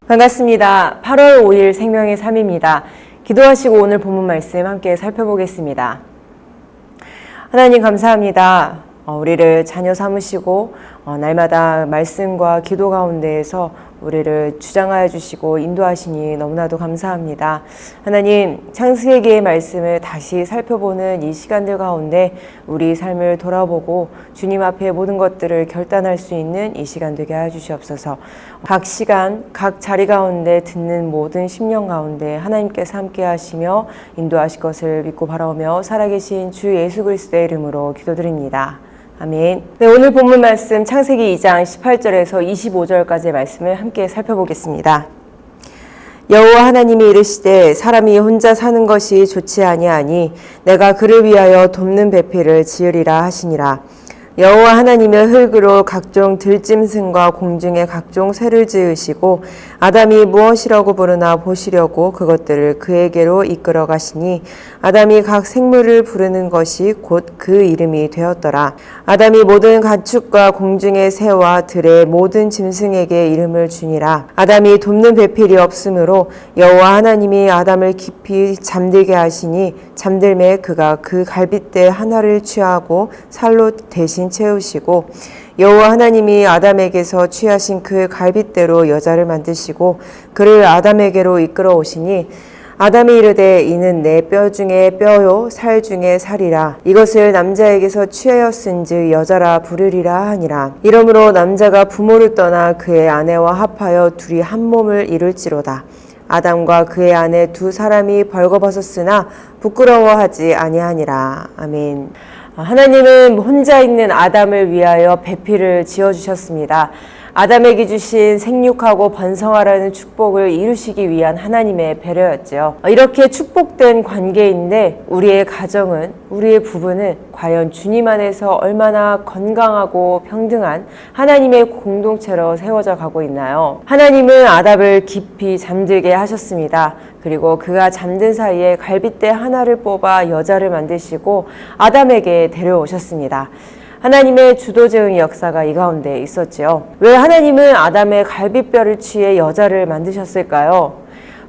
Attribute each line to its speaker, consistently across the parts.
Speaker 1: 반갑습니다. 8월 5일 생명의 삶입니다. 기도하시고 오늘 본문 말씀 함께 살펴보겠습니다. 하나님 감사합니다. 우리를 자녀 삼으시고 날마다 말씀과 기도 가운데에서 우리를 주장하여 주시고 인도하시니 너무나도 감사합니다. 하나님, 창세기의 말씀을 다시 살펴보는 이 시간들 가운데 우리 삶을 돌아보고 주님 앞에 모든 것들을 결단할 수 있는 이 시간 되게 하여 주시옵소서. 각 시간, 각 자리 가운데 듣는 모든 심령 가운데 하나님께서 함께 하시며 인도하실 것을 믿고 바라오며 살아계신 주 예수 그리스도의 이름으로 기도드립니다. 아멘. 네, 오늘 본문 말씀 창세기 2장 18절에서 25절까지의 말씀을 함께 살펴보겠습니다. 여호와 하나님이 이르시되 사람이 혼자 사는 것이 좋지 아니하니 내가 그를 위하여 돕는 배필을 지으리라 하시니라. 여호와 하나님의 흙으로 각종 들짐승과 공중의 각종 새를 지으시고 아담이 무엇이라고 부르나 보시려고 그것들을 그에게로 이끌어 가시니 아담이 각 생물을 부르는 것이 곧 그 이름이 되었더라. 아담이 모든 가축과 공중의 새와 들의 모든 짐승에게 이름을 주니라. 아담이 돕는 배필이 없으므로 여호와 하나님이 아담을 깊이 잠들게 하시니 잠들매 그가 그 갈빗대 하나를 취하고 살로 대신 채우시고 여호와 하나님이 아담에게서 취하신 그 갈빗대로 여자를 만드시고 그를 아담에게로 이끌어 오시니 아담이 이르되 이는 내 뼈 중에 뼈요 살 중에 살이라. 이것을 남자에게서 취하였은즉 여자라 부르리라 하니라. 이러므로 남자가 부모를 떠나 그의 아내와 합하여 둘이 한 몸을 이룰지로다. 아담과 그의 아내 두 사람이 벌거벗었으나 부끄러워하지 아니하니라. 아멘. 하나님은 혼자 있는 아담을 위하여 배필을 지어주셨습니다. 아담에게 주신 생육하고 번성하라는 축복을 이루시기 위한 하나님의 배려였죠. 이렇게 축복된 관계인데 우리의 가정은, 우리의 부부는 과연 주님 안에서 얼마나 건강하고 평등한 하나님의 공동체로 세워져 가고 있나요? 하나님은 아담을 깊이 잠들게 하셨습니다. 그리고 그가 잠든 사이에 갈빗대 하나를 뽑아 여자를 만드시고 아담에게 데려오셨습니다. 하나님의 주도적인 역사가 이 가운데 있었지요. 왜 하나님은 아담의 갈빗뼈를 취해 여자를 만드셨을까요?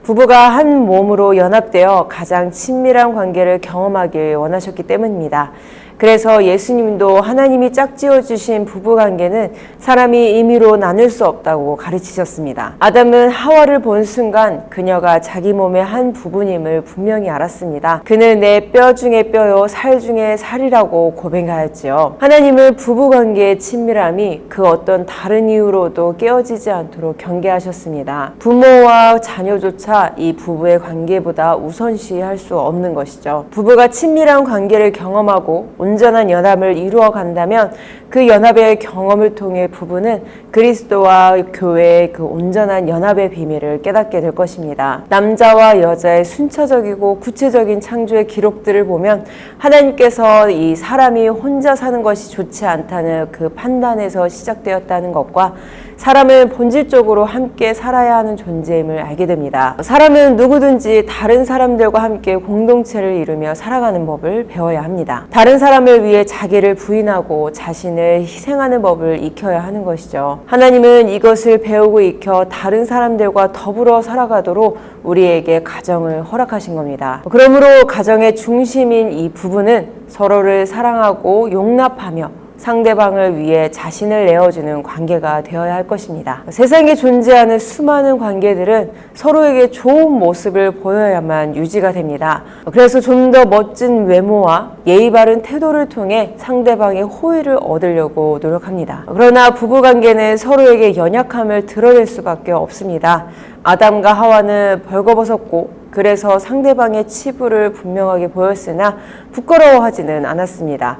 Speaker 1: 부부가 한 몸으로 연합되어 가장 친밀한 관계를 경험하길 원하셨기 때문입니다. 그래서 예수님도 하나님이 짝지어 주신 부부관계는 사람이 임의로 나눌 수 없다고 가르치셨습니다. 아담은 하와를 본 순간 그녀가 자기 몸의 한 부분임을 분명히 알았습니다. 그는 내 뼈 중에 뼈요 살 중에 살이라고 고백하였지요. 하나님은 부부관계의 친밀함이 그 어떤 다른 이유로도 깨어지지 않도록 경계하셨습니다. 부모와 자녀조차 이 부부의 관계보다 우선시할 수 없는 것이죠. 부부가 친밀한 관계를 경험하고 온전한 연합을 이루어 간다면 그 연합의 경험을 통해 부부는 그리스도와 교회의 그 온전한 연합의 비밀을 깨닫게 될 것입니다. 남자와 여자의 순차적이고 구체적인 창조의 기록들을 보면 하나님께서 이 사람이 혼자 사는 것이 좋지 않다는 그 판단에서 시작되었다는 것과 사람은 본질적으로 함께 살아야 하는 존재임을 알게 됩니다. 사람은 누구든지 다른 사람들과 함께 공동체를 이루며 살아가는 법을 배워야 합니다. 다른 사람을 위해 자기를 부인하고 자신을 희생하는 법을 익혀야 하는 것이죠. 하나님은 이것을 배우고 익혀 다른 사람들과 더불어 살아가도록 우리에게 가정을 허락하신 겁니다. 그러므로 가정의 중심인 이 부부는 서로를 사랑하고 용납하며 상대방을 위해 자신을 내어주는 관계가 되어야 할 것입니다. 세상에 존재하는 수많은 관계들은 서로에게 좋은 모습을 보여야만 유지가 됩니다. 그래서 좀 더 멋진 외모와 예의 바른 태도를 통해 상대방의 호의를 얻으려고 노력합니다. 그러나 부부관계는 서로에게 연약함을 드러낼 수밖에 없습니다. 아담과 하와는 벌거벗었고 그래서 상대방의 치부를 분명하게 보였으나 부끄러워하지는 않았습니다.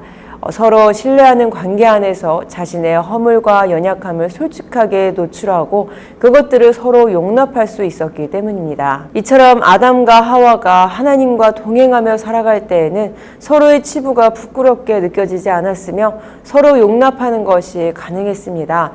Speaker 1: 서로 신뢰하는 관계 안에서 자신의 허물과 연약함을 솔직하게 노출하고 그것들을 서로 용납할 수 있었기 때문입니다. 이처럼 아담과 하와가 하나님과 동행하며 살아갈 때에는 서로의 치부가 부끄럽게 느껴지지 않았으며 서로 용납하는 것이 가능했습니다.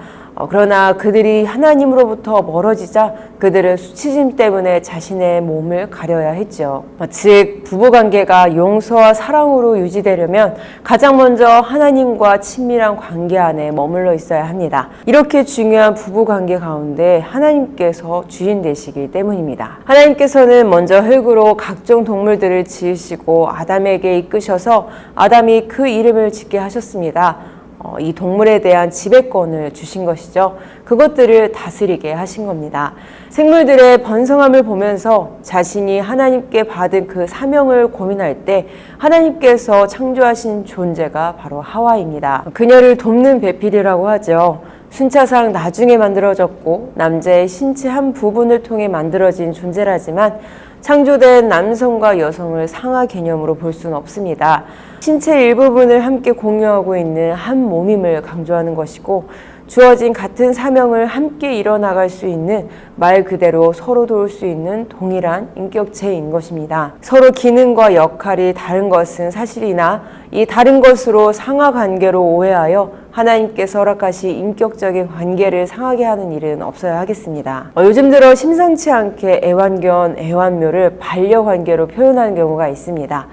Speaker 1: 그러나 그들이 하나님으로부터 멀어지자 그들은 수치심 때문에 자신의 몸을 가려야 했죠. 즉 부부관계가 용서와 사랑으로 유지되려면 가장 먼저 하나님과 친밀한 관계 안에 머물러 있어야 합니다. 이렇게 중요한 부부관계 가운데 하나님께서 주인 되시기 때문입니다. 하나님께서는 먼저 흙으로 각종 동물들을 지으시고 아담에게 이끄셔서 아담이 그 이름을 짓게 하셨습니다. 이 동물에 대한 지배권을 주신 것이죠. 그것들을 다스리게 하신 겁니다. 생물들의 번성함을 보면서 자신이 하나님께 받은 그 사명을 고민할 때 하나님께서 창조하신 존재가 바로 하와입니다. 그녀를 돕는 배필이라고 하죠. 순차상 나중에 만들어졌고 남자의 신체 한 부분을 통해 만들어진 존재라지만 창조된 남성과 여성을 상하 개념으로 볼 수는 없습니다. 신체 일부분을 함께 공유하고 있는 한 몸임을 강조하는 것이고 주어진 같은 사명을 함께 이뤄나갈 수 있는 말 그대로 서로 도울 수 있는 동일한 인격체인 것입니다. 서로 기능과 역할이 다른 것은 사실이나 이 다른 것으로 상하 관계로 오해하여 하나님께서 허락하신 인격적인 관계를 상하게 하는 일은 없어야 하겠습니다. 요즘 들어 심상치 않게 애완견, 애완묘를 반려관계로 표현하는 경우가 있습니다.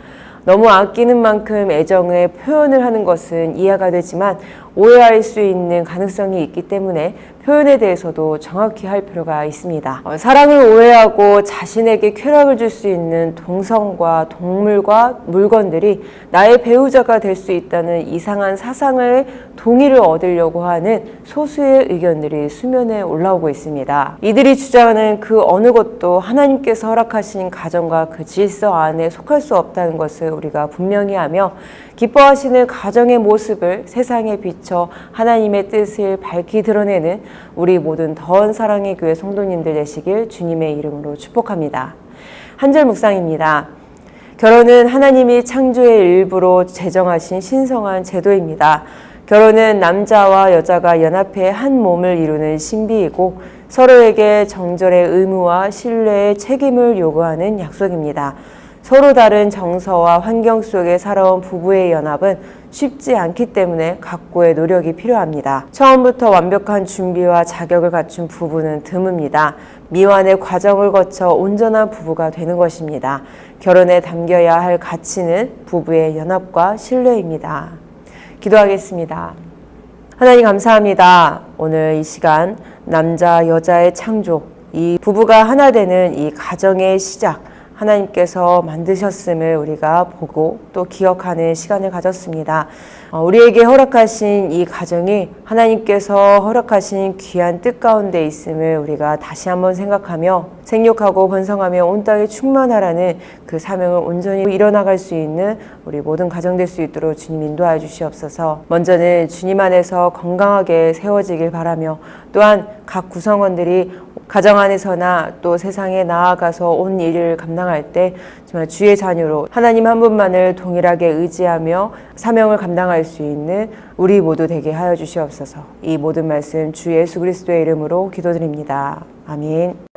Speaker 1: 너무 아끼는 만큼 애정을 표현을 하는 것은 이해가 되지만 오해할 수 있는 가능성이 있기 때문에 표현에 대해서도 정확히 할 필요가 있습니다. 사랑을 오해하고 자신에게 쾌락을 줄 수 있는 동성과 동물과 물건들이 나의 배우자가 될 수 있다는 이상한 사상의 동의를 얻으려고 하는 소수의 의견들이 수면에 올라오고 있습니다. 이들이 주장하는 그 어느 것도 하나님께서 허락하신 가정과 그 질서 안에 속할 수 없다는 것을 우리가 분명히 하며 기뻐하시는 가정의 모습을 세상에 비춰 하나님의 뜻을 밝히 드러내는 우리 모든 더한 사랑의 교회 성도님들 되시길 주님의 이름으로 축복합니다. 한 절 묵상입니다. 결혼은 하나님이 창조의 일부로 제정하신 신성한 제도입니다. 결혼은 남자와 여자가 연합해 한 몸을 이루는 신비이고 서로에게 정절의 의무와 신뢰의 책임을 요구하는 약속입니다. 서로 다른 정서와 환경 속에 살아온 부부의 연합은 쉽지 않기 때문에 각고의 노력이 필요합니다. 처음부터 완벽한 준비와 자격을 갖춘 부부는 드뭅니다. 미완의 과정을 거쳐 온전한 부부가 되는 것입니다. 결혼에 담겨야 할 가치는 부부의 연합과 신뢰입니다. 기도하겠습니다. 하나님 감사합니다. 오늘 이 시간 남자 여자의 창조, 이 부부가 하나 되는 이 가정의 시작, 하나님께서 만드셨음을 우리가 보고 또 기억하는 시간을 가졌습니다. 우리에게 허락하신 이 가정이 하나님께서 허락하신 귀한 뜻 가운데 있음을 우리가 다시 한번 생각하며 생육하고 번성하며 온 땅에 충만하라는 그 사명을 온전히 이뤄나갈 수 있는 우리 모든 가정 될 수 있도록 주님 인도하여 주시옵소서. 먼저는 주님 안에서 건강하게 세워지길 바라며 또한 각 구성원들이 가정 안에서나 또 세상에 나아가서 온 일을 감당할 때 정말 주의 자녀로 하나님 한 분만을 동일하게 의지하며 사명을 감당할 수 있는 우리 모두 되게 하여 주시옵소서. 이 모든 말씀 주 예수 그리스도의 이름으로 기도드립니다. 아멘.